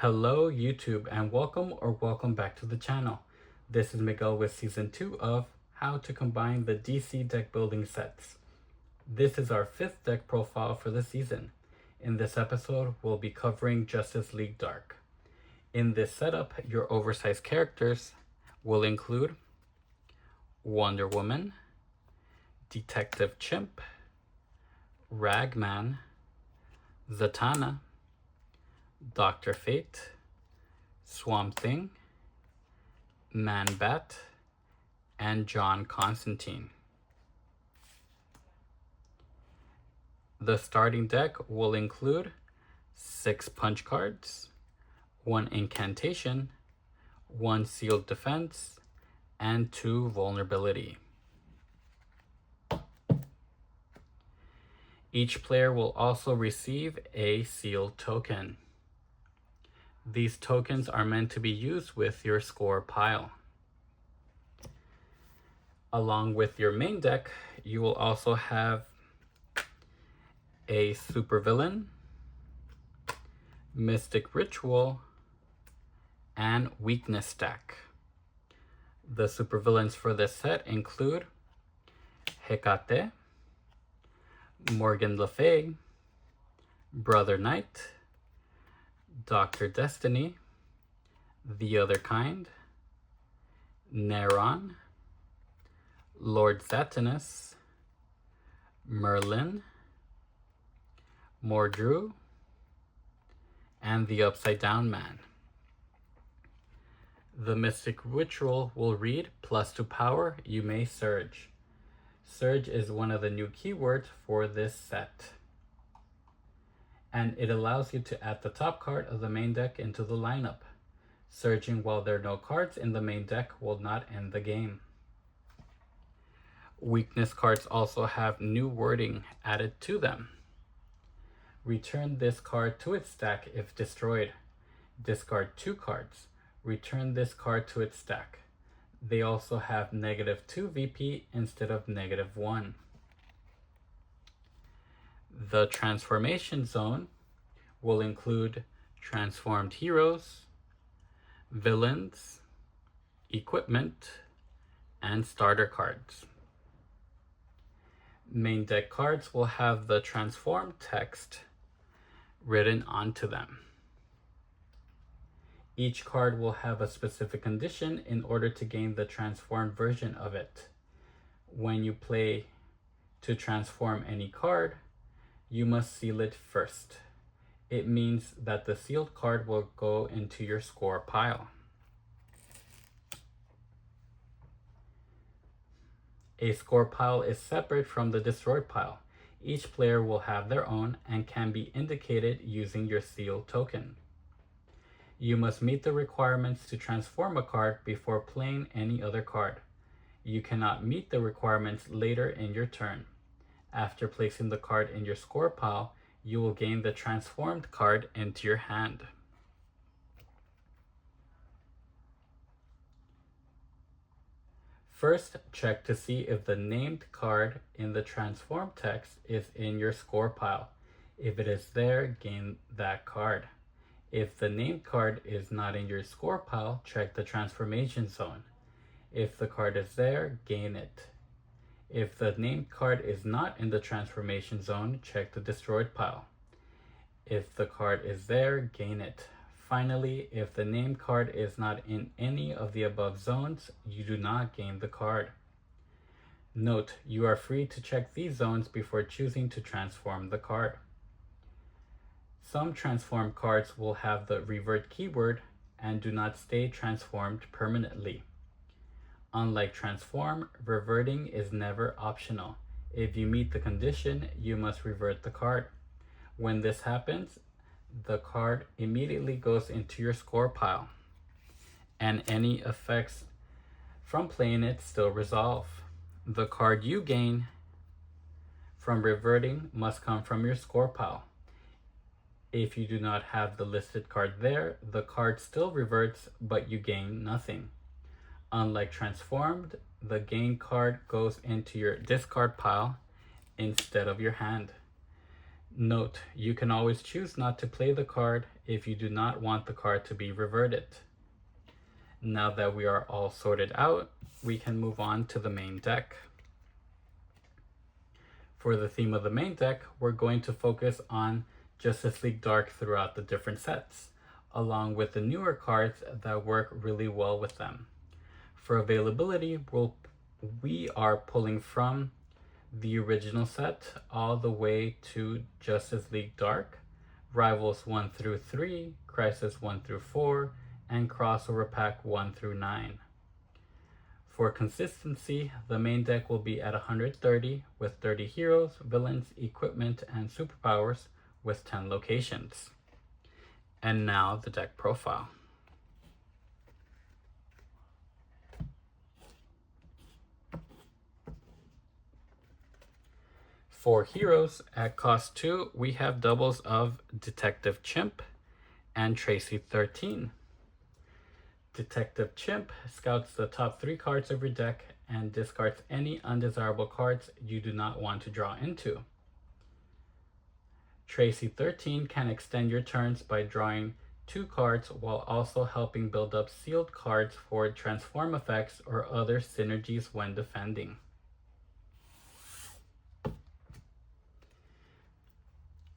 Hello YouTube and welcome back to the channel. This is Miguel with season 2 of how to combine the DC deck building sets. This is our 5th deck profile for the season. In this episode, we'll be covering Justice League Dark. In this setup, your oversized characters will include Wonder Woman, Detective Chimp, Ragman, Zatanna, Dr. Fate, Swamp Thing, Man-Bat, and John Constantine. The starting deck will include 6 punch cards, 1 incantation, 1 sealed defense, and 2 vulnerability. Each player will also receive a sealed token. These tokens are meant to be used with your score pile. Along with your main deck, you will also have a supervillain, mystic ritual, and weakness stack. The supervillains for this set include Hecate, Morgan Le Fay, Brother Knight, Dr. Destiny, The Other Kind, Neron, Lord Satanus, Merlin, Mordru, and the Upside Down Man. The Mystic Ritual will read +2 power, you may Surge. Surge is one of the new keywords for this set. And it allows you to add the top card of the main deck into the lineup. Surging while there are no cards in the main deck will not end the game. Weakness cards also have new wording added to them. Return this card to its stack if destroyed. Discard 2 cards. Return this card to its stack. They also have -2 VP instead of -1. The transformation zone will include transformed heroes, villains, equipment, and starter cards. Main deck cards will have the transformed text written onto them. Each card will have a specific condition in order to gain the transformed version of it. When you play to transform any card, you must seal it first. It means that the sealed card will go into your score pile. A score pile is separate from the destroyed pile. Each player will have their own and can be indicated using your sealed token. You must meet the requirements to transform a card before playing any other card. You cannot meet the requirements later in your turn. After placing the card in your score pile, you will gain the transformed card into your hand. First, check to see if the named card in the transform text is in your score pile. If it is there, gain that card. If the named card is not in your score pile, check the transformation zone. If the card is there, gain it. If the named card is not in the transformation zone, check the destroyed pile. If the card is there, gain it. Finally, if the named card is not in any of the above zones, you do not gain the card. Note, you are free to check these zones before choosing to transform the card. Some transformed cards will have the revert keyword and do not stay transformed permanently. Unlike transform, reverting is never optional. If you meet the condition, you must revert the card. When this happens, the card immediately goes into your score pile, and any effects from playing it still resolve. The card you gain from reverting must come from your score pile. If you do not have the listed card there, the card still reverts, but you gain nothing. Unlike transformed, the gain card goes into your discard pile instead of your hand. Note, you can always choose not to play the card if you do not want the card to be reverted. Now that we are all sorted out, we can move on to the main deck. For the theme of the main deck, we're going to focus on Justice League Dark throughout the different sets, along with the newer cards that work really well with them. For availability, we are pulling from the original set all the way to Justice League Dark, Rivals 1 through 3, Crisis 1 through 4, and Crossover Pack 1 through 9. For consistency, the main deck will be at 130 with 30 heroes, villains, equipment, and superpowers with 10 locations. And now the deck profile. For heroes, at cost 2, we have doubles of Detective Chimp and Tracy 13. Detective Chimp scouts the top 3 cards of your deck and discards any undesirable cards you do not want to draw into. Tracy 13 can extend your turns by drawing 2 cards while also helping build up sealed cards for transform effects or other synergies when defending.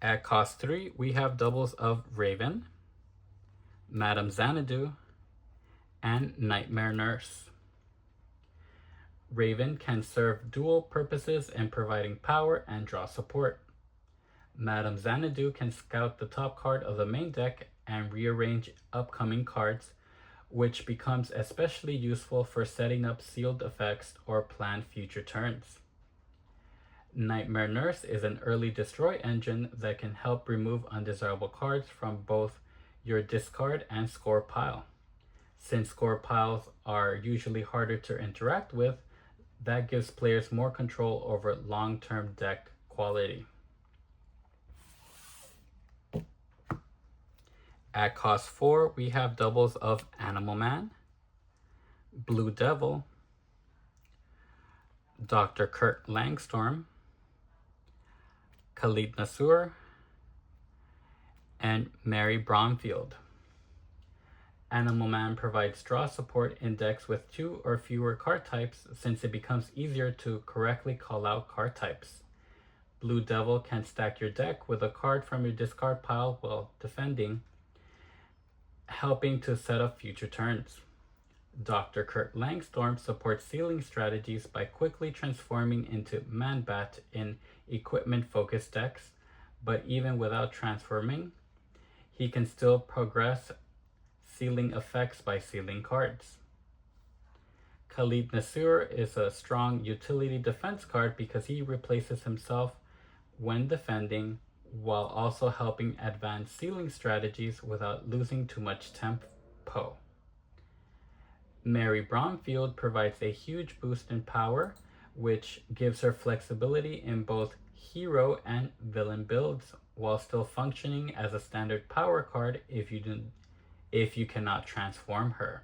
At cost 3, we have doubles of Raven, Madame Xanadu, and Nightmare Nurse. Raven can serve dual purposes in providing power and draw support. Madame Xanadu can scout the top card of the main deck and rearrange upcoming cards, which becomes especially useful for setting up sealed effects or planned future turns. Nightmare Nurse is an early destroy engine that can help remove undesirable cards from both your discard and score pile. Since score piles are usually harder to interact with, that gives players more control over long-term deck quality. At cost 4, we have doubles of Animal Man, Blue Devil, Dr. Kurt Langstorm, Khalid Nassour, and Mary Bromfield. Animal Man provides draw support in decks with 2 or fewer card types since it becomes easier to correctly call out card types. Blue Devil can stack your deck with a card from your discard pile while defending, helping to set up future turns. Dr. Kurt Langstorm supports sealing strategies by quickly transforming into Man-Bat in equipment-focused decks, but even without transforming, he can still progress sealing effects by sealing cards. Khalid Nassour is a strong utility defense card because he replaces himself when defending, while also helping advance sealing strategies without losing too much tempo. Mary Bromfield provides a huge boost in power, which gives her flexibility in both hero and villain builds, while still functioning as a standard power card if you cannot transform her.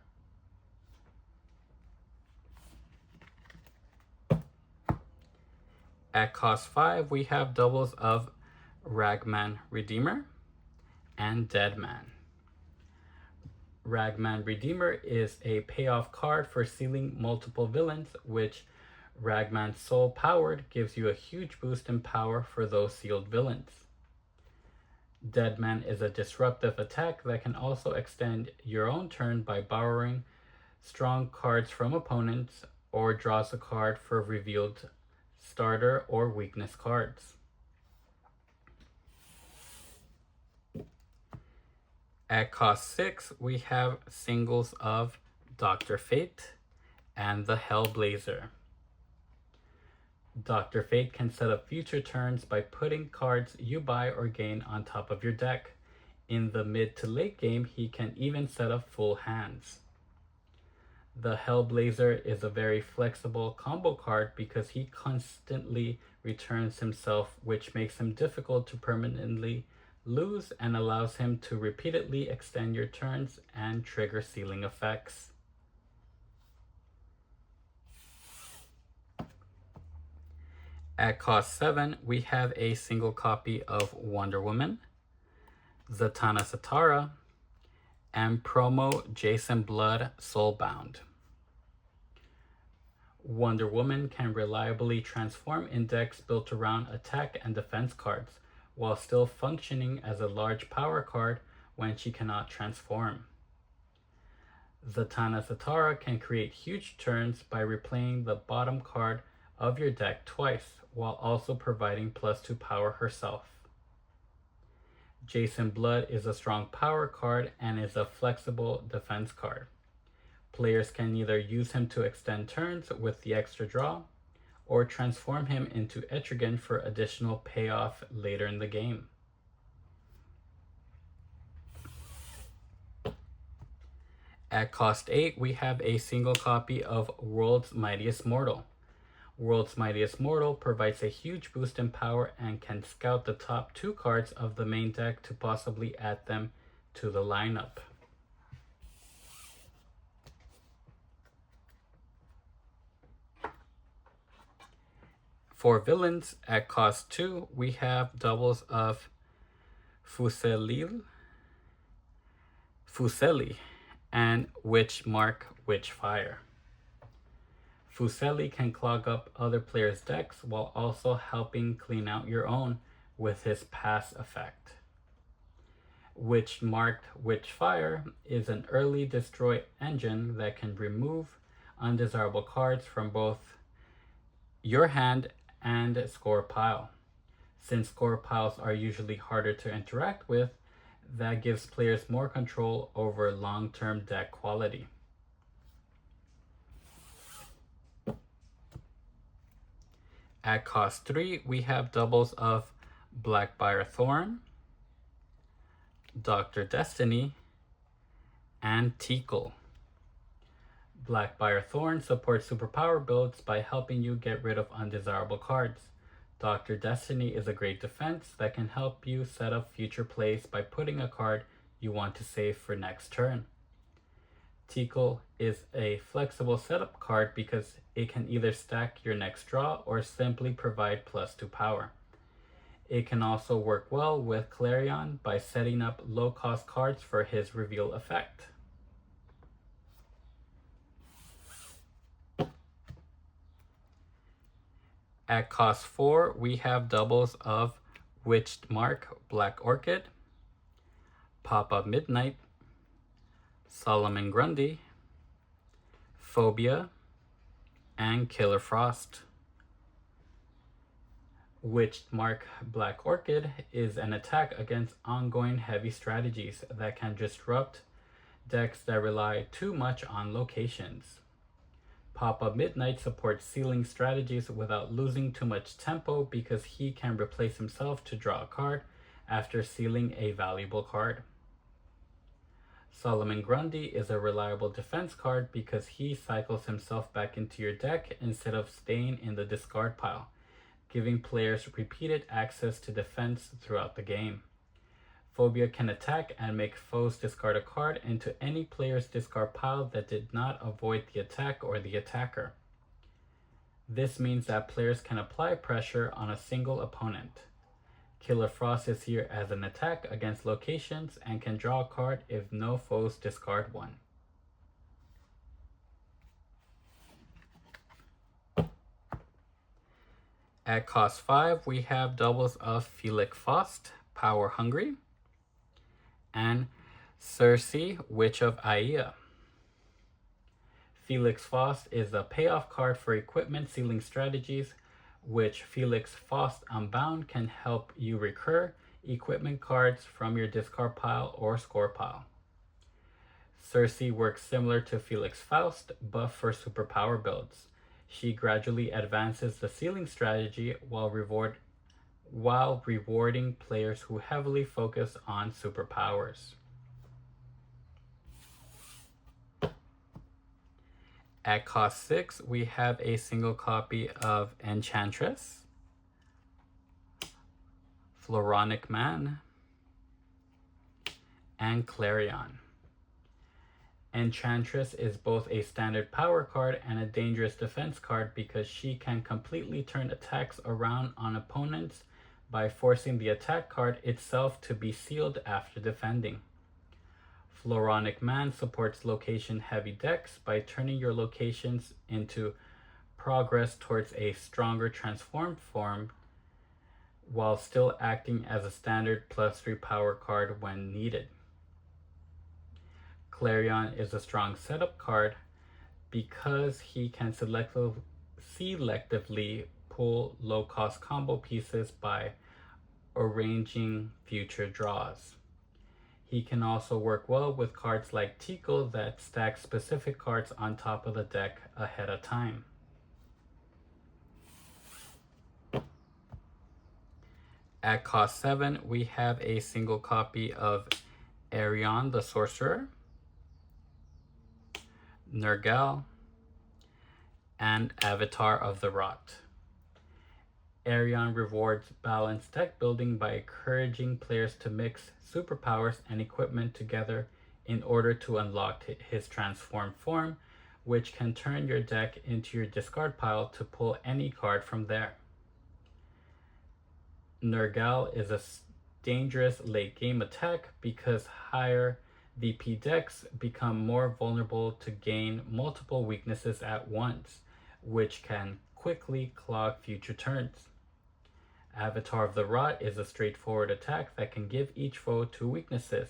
At cost 5, we have doubles of Ragman Redeemer and Deadman. Ragman Redeemer is a payoff card for sealing multiple villains, which Ragman Soul Powered gives you a huge boost in power for those sealed villains. Deadman is a disruptive attack that can also extend your own turn by borrowing strong cards from opponents or draws a card for revealed starter or weakness cards. At cost 6, we have singles of Dr. Fate and the Hellblazer. Dr. Fate can set up future turns by putting cards you buy or gain on top of your deck. In the mid to late game, he can even set up full hands. The Hellblazer is a very flexible combo card because he constantly returns himself, which makes him difficult to permanently lose and allows him to repeatedly extend your turns and trigger sealing effects. At cost 7, we have a single copy of Wonder Woman, Zatanna Zatara, and promo Jason Blood Soulbound. Wonder Woman can reliably transform in decks built around attack and defense cards, while still functioning as a large power card when she cannot transform. Zatanna Zatara can create huge turns by replaying the bottom card of your deck twice, while also providing +2 power herself. Jason Blood is a strong power card and is a flexible defense card. Players can either use him to extend turns with the extra draw, or transform him into Etrigan for additional payoff later in the game. At cost 8, we have a single copy of World's Mightiest Mortal. World's Mightiest Mortal provides a huge boost in power and can scout the top 2 cards of the main deck to possibly add them to the lineup. For villains, at cost 2, we have doubles of Fuseli and Witchmark Witchfire. Fuseli can clog up other players' decks while also helping clean out your own with his pass effect. Witchmark Witchfire is an early destroy engine that can remove undesirable cards from both your hand and score pile. Since score piles are usually harder to interact with, that gives players more control over long-term deck quality. At cost 3, we have doubles of Blackbriar Thorn, Dr. Destiny, and Tikal. Blackbriar Thorn supports superpower builds by helping you get rid of undesirable cards. Dr. Destiny is a great defense that can help you set up future plays by putting a card you want to save for next turn. Tikal is a flexible setup card because it can either stack your next draw or simply provide +2 power. It can also work well with Clarion by setting up low-cost cards for his reveal effect. At cost 4, we have doubles of Witchmark Black Orchid, Papa Midnight, Solomon Grundy, Phobia, and Killer Frost. Witchmark Black Orchid is an attack against ongoing heavy strategies that can disrupt decks that rely too much on locations. Papa Midnight supports sealing strategies without losing too much tempo because he can replace himself to draw a card after sealing a valuable card. Solomon Grundy is a reliable defense card because he cycles himself back into your deck instead of staying in the discard pile, giving players repeated access to defense throughout the game. Phobia can attack and make foes discard a card into any player's discard pile that did not avoid the attack or the attacker. This means that players can apply pressure on a single opponent. Killer Frost is here as an attack against locations and can draw a card if no foes discard one. At cost 5, we have doubles of Felix Faust, Power Hungry, and Circe, Witch of Aia. Felix Faust is a payoff card for equipment sealing strategies, which Felix Faust Unbound can help you recur equipment cards from your discard pile or score pile. Circe works similar to Felix Faust, but for superpower builds. She gradually advances the sealing strategy while rewarding players who heavily focus on superpowers. At cost 6, we have a single copy of Enchantress, Floronic Man, and Clarion. Enchantress is both a standard power card and a dangerous defense card because she can completely turn attacks around on opponents by forcing the attack card itself to be sealed after defending. Floronic Man supports location-heavy decks by turning your locations into progress towards a stronger transformed form while still acting as a standard +3 power card when needed. Clarion is a strong setup card because he can selectively pull low-cost combo pieces by arranging future draws. He can also work well with cards like Tico that stack specific cards on top of the deck ahead of time. At cost 7, we have a single copy of Arion the Sorcerer, Nergal, and Avatar of the Rot. Arion rewards balanced deck building by encouraging players to mix superpowers and equipment together in order to unlock his transformed form, which can turn your deck into your discard pile to pull any card from there. Nergal is a dangerous late game attack because higher VP decks become more vulnerable to gain multiple weaknesses at once, which can quickly clog future turns. Avatar of the Rot is a straightforward attack that can give each foe 2 weaknesses,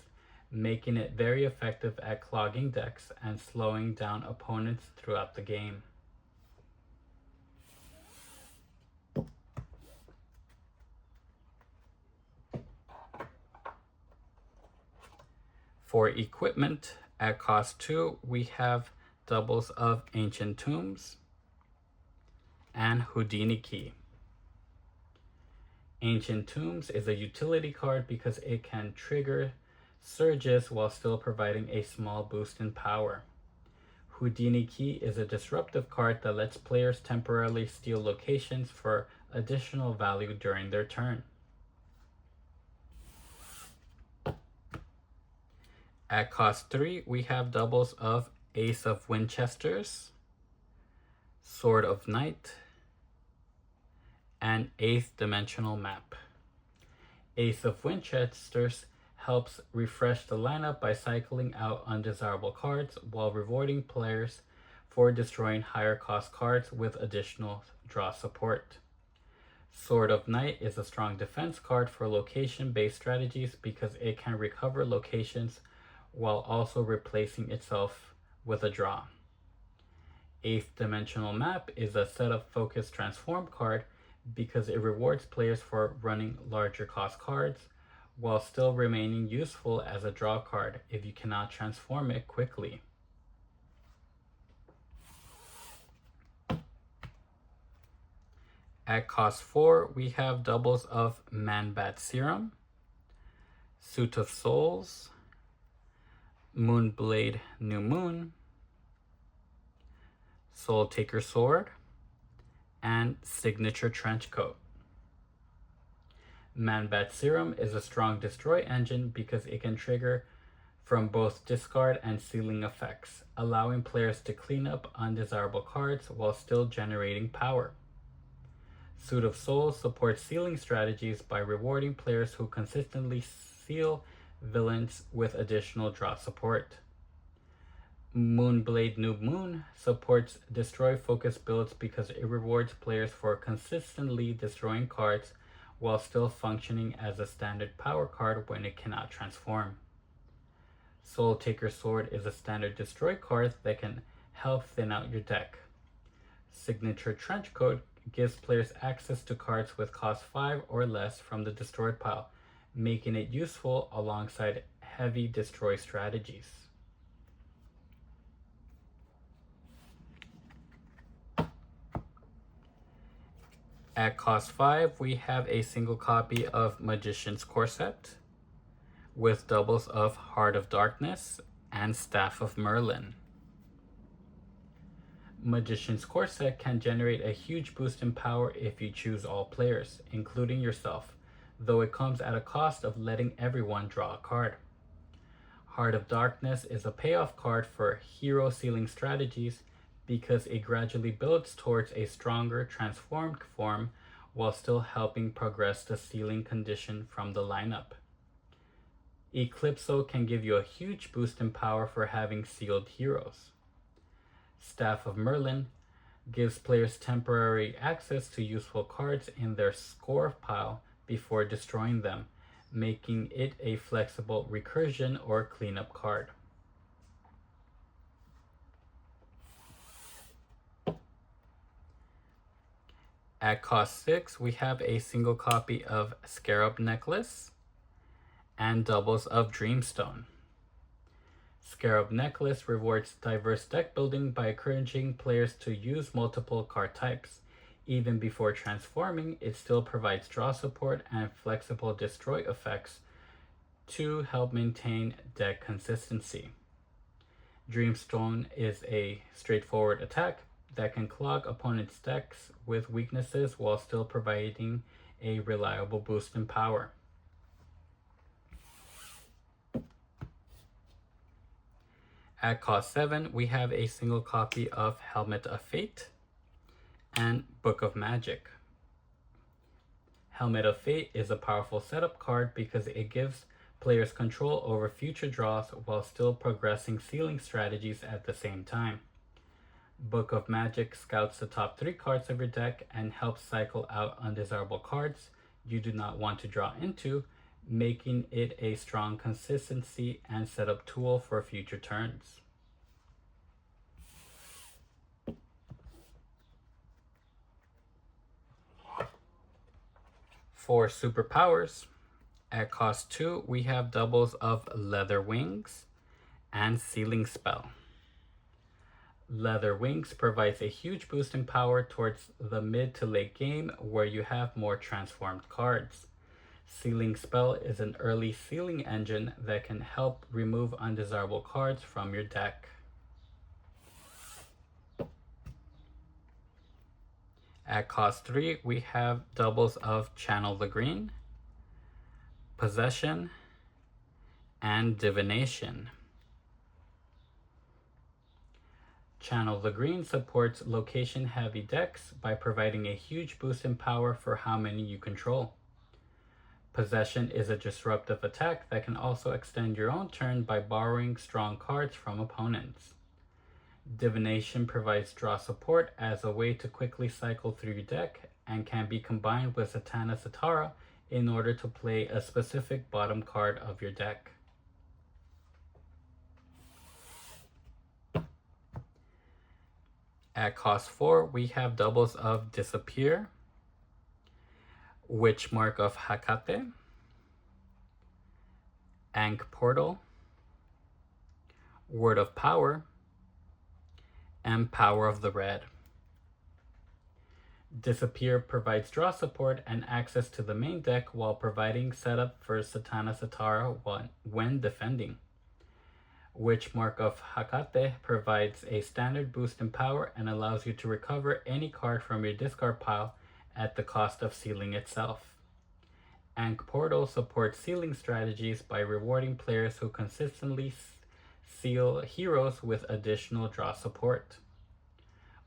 making it very effective at clogging decks and slowing down opponents throughout the game. For equipment, at cost 2, we have doubles of Ancient Tombs and Houdini Key. Ancient Tombs is a utility card because it can trigger surges while still providing a small boost in power. Houdini Key is a disruptive card that lets players temporarily steal locations for additional value during their turn. At cost 3, we have doubles of Ace of Winchesters, Sword of Night, and 8th Dimensional Map. Ace of Winchesters helps refresh the lineup by cycling out undesirable cards while rewarding players for destroying higher cost cards with additional draw support. Sword of Night is a strong defense card for location-based strategies because it can recover locations while also replacing itself with a draw. 8th Dimensional Map is a setup-focused transform card because it rewards players for running larger cost cards while still remaining useful as a draw card if you cannot transform it quickly. At cost 4, we have doubles of Man-Bat Serum, Suit of Souls, Moonblade New Moon, Soul Taker Sword, and Signature Trenchcoat. Man-Bat Serum is a strong destroy engine because it can trigger from both discard and sealing effects, allowing players to clean up undesirable cards while still generating power. Suit of Souls supports sealing strategies by rewarding players who consistently seal villains with additional draw support. Moonblade New Moon supports destroy focus builds because it rewards players for consistently destroying cards while still functioning as a standard power card when it cannot transform. Soul Taker Sword is a standard destroy card that can help thin out your deck. Signature Trenchcoat gives players access to cards with cost 5 or less from the destroyed pile, making it useful alongside heavy destroy strategies. At cost 5, we have a single copy of Magician's Corset with doubles of Heart of Darkness and Staff of Merlin. Magician's Corset can generate a huge boost in power if you choose all players, including yourself, though it comes at a cost of letting everyone draw a card. Heart of Darkness is a payoff card for hero sealing strategies because it gradually builds towards a stronger transformed form while still helping progress the sealing condition from the lineup. Eclipso can give you a huge boost in power for having sealed heroes. Staff of Merlin gives players temporary access to useful cards in their score pile before destroying them, making it a flexible recursion or cleanup card. At cost 6, we have a single copy of Scarab Necklace and doubles of Dreamstone. Scarab Necklace rewards diverse deck building by encouraging players to use multiple card types. Even before transforming, it still provides draw support and flexible destroy effects to help maintain deck consistency. Dreamstone is a straightforward attack that can clog opponents' decks with weaknesses while still providing a reliable boost in power. At cost 7, we have a single copy of Helmet of Fate and Book of Magic. Helmet of Fate is a powerful setup card because it gives players control over future draws while still progressing sealing strategies at the same time. Book of Magic scouts the top 3 cards of your deck and helps cycle out undesirable cards you do not want to draw into, making it a strong consistency and setup tool for future turns. For superpowers, at cost 2, we have doubles of Leather Wings and Sealing Spell. Leather Wings provides a huge boost in power towards the mid to late game where you have more transformed cards. Sealing Spell is an early sealing engine that can help remove undesirable cards from your deck. At cost 3, we have doubles of Channel the Green, Possession, and Divination. Channel the Green supports location-heavy decks by providing a huge boost in power for how many you control. Possession is a disruptive attack that can also extend your own turn by borrowing strong cards from opponents. Divination provides draw support as a way to quickly cycle through your deck and can be combined with Zatanna Zatara in order to play a specific bottom card of your deck. At cost 4, we have doubles of Disappear, Witchmark of Hecate, Ankh Portal, Word of Power, and Power of the Red. Disappear provides draw support and access to the main deck while providing setup for Zatanna Zatara when defending. Witchmark of Hecate provides a standard boost in power and allows you to recover any card from your discard pile at the cost of sealing itself. Ankh Portal supports sealing strategies by rewarding players who consistently seal heroes with additional draw support.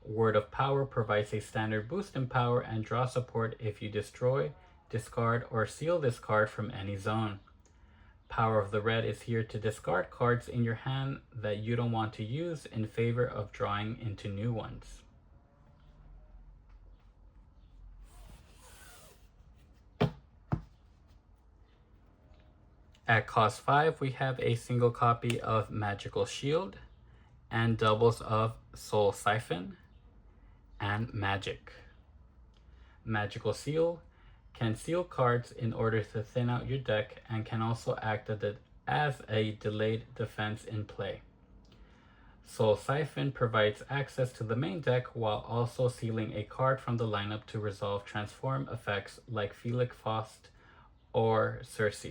Word of Power provides a standard boost in power and draw support if you destroy, discard, or seal this card from any zone. Power of the Red is here to discard cards in your hand that you don't want to use in favor of drawing into new ones. At cost 5, we have a single copy of Magical Shield and doubles of Soul Siphon and Magic. Magical Seal can seal cards in order to thin out your deck and can also act as a delayed defense in play. Soul Siphon provides access to the main deck while also sealing a card from the lineup to resolve transform effects like Felix Faust or Circe.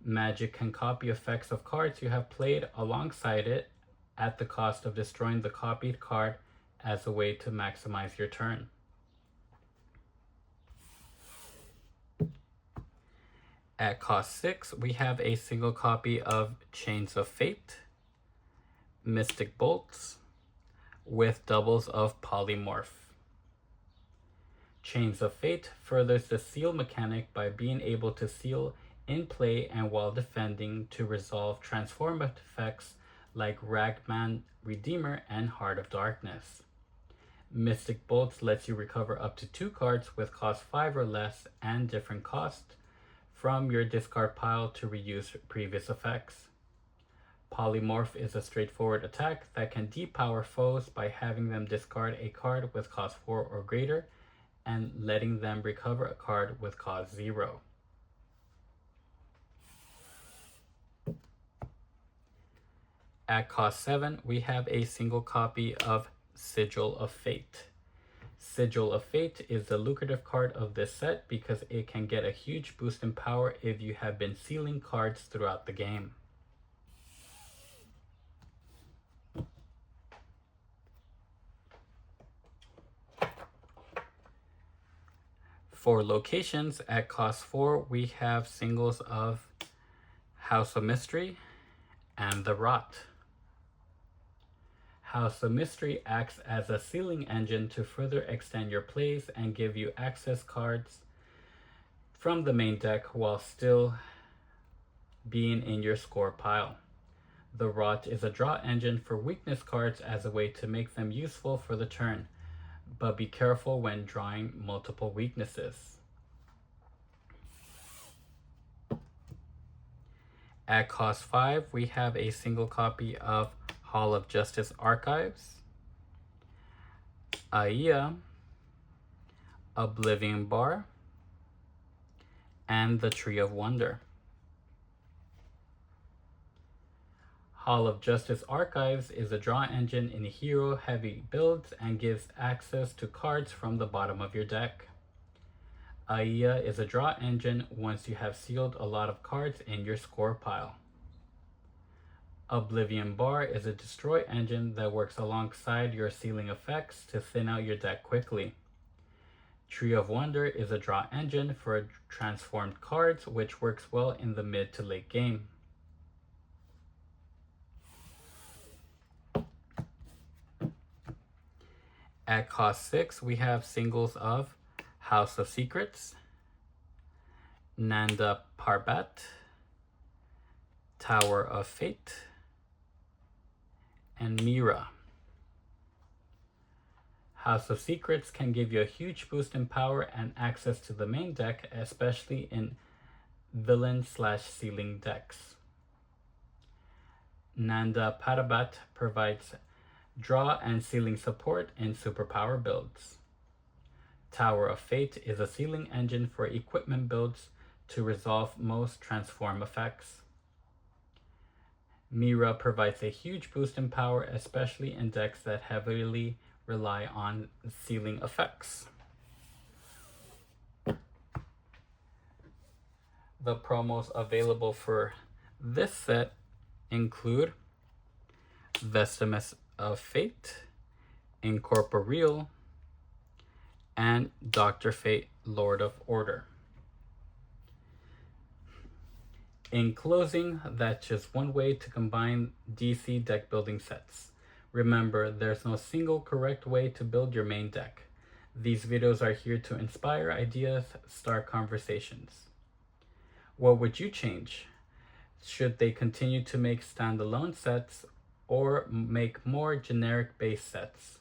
Magic can copy effects of cards you have played alongside it at the cost of destroying the copied card as a way to maximize your turn. At cost 6, we have a single copy of Chains of Fate, Mystic Bolts, with doubles of Polymorph. Chains of Fate furthers the seal mechanic by being able to seal in play and while defending to resolve transform effects like Ragman Redeemer and Heart of Darkness. Mystic Bolts lets you recover up to 2 cards with cost 5 or less and different cost from your discard pile to reuse previous effects. Polymorph is a straightforward attack that can depower foes by having them discard a card with cost 4 or greater and letting them recover a card with cost 0. At cost 7, we have a single copy of Sigil of Fate. Sigil of Fate is the lucrative card of this set because it can get a huge boost in power if you have been sealing cards throughout the game. For locations, at cost 4, we have singles of House of Mystery and The Rot. House of Mystery acts as a sealing engine to further extend your plays and give you access cards from the main deck while still being in your score pile. The Rot is a draw engine for weakness cards as a way to make them useful for the turn, but be careful when drawing multiple weaknesses. At cost 5, we have a single copy of Hall of Justice Archives, Aiya, Oblivion Bar, and the Tree of Wonder. Hall of Justice Archives is a draw engine in hero-heavy builds and gives access to cards from the bottom of your deck. Aiya is a draw engine once you have sealed a lot of cards in your score pile. Oblivion Bar is a destroy engine that works alongside your sealing effects to thin out your deck quickly. Tree of Wonder is a draw engine for transformed cards, which works well in the mid to late game. At cost 6, we have singles of House of Secrets, Nanda Parbat, Tower of Fate, and Mira. House of Secrets can give you a huge boost in power and access to the main deck, especially in villain/sealing decks. Nanda Parbat provides draw and sealing support in superpower builds. Tower of Fate is a sealing engine for equipment builds to resolve most transform effects. Mira provides a huge boost in power, especially in decks that heavily rely on sealing effects. The promos available for this set include Vestimus of Fate, Incorporeal, and Dr. Fate, Lord of Order. In closing, that's just one way to combine DC deck building sets. Remember, there's no single correct way to build your main deck. These videos are here to inspire ideas, start conversations. What would you change? Should they continue to make standalone sets or make more generic base sets?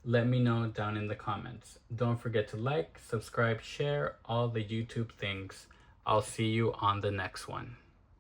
Let me know down in the comments. Don't forget to like, subscribe, share, all the YouTube things. I'll see you on the next one.